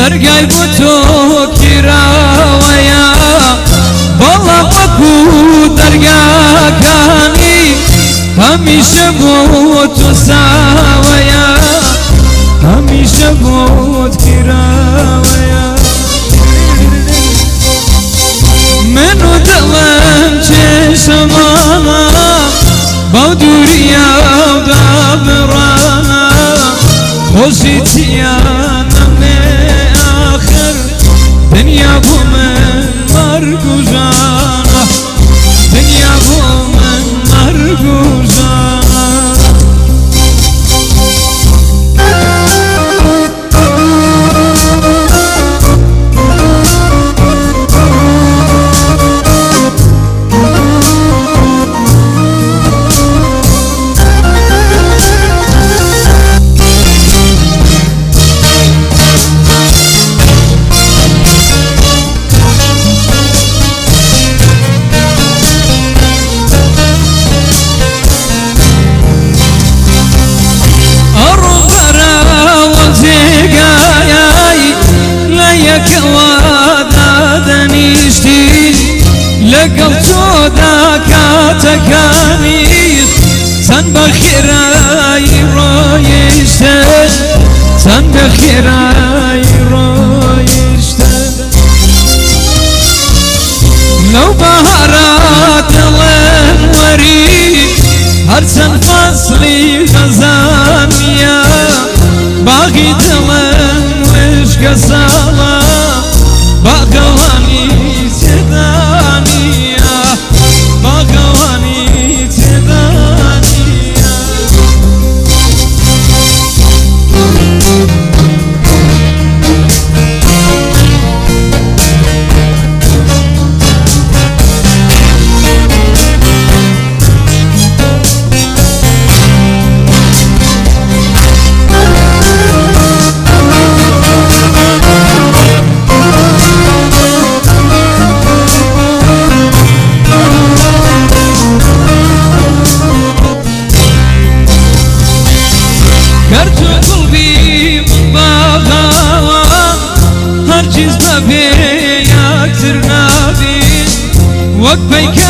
دەرگای بۆ تۆ کراوەیە بەڵام وەکو دەرگاکانی هەمیشە بۆ تۆ ساوەیە هەمیشە بۆت کراوەیە من و دڵم چێشەمانە بەو دووریەودا بڕانە خۆشی چیانەمێ ئاخر دنیا بۆ من مەرگ و ژانە دنیا بۆ من مەرگ و ژانە لەگەڵ تۆدا کاتەکانیت چەند بەخێرایی ڕۆیشتن چەند بەخێرایی ڕۆیشتن لەو بەهارە دڵم وەری هەرچەند فەسڵی خەزانیە باغی دڵم وشکە ساڵە باغەوانی تێدانیە باغەوانی تێدانیە هەرگیز بەبێ یەکتر نابین وەک پەیکە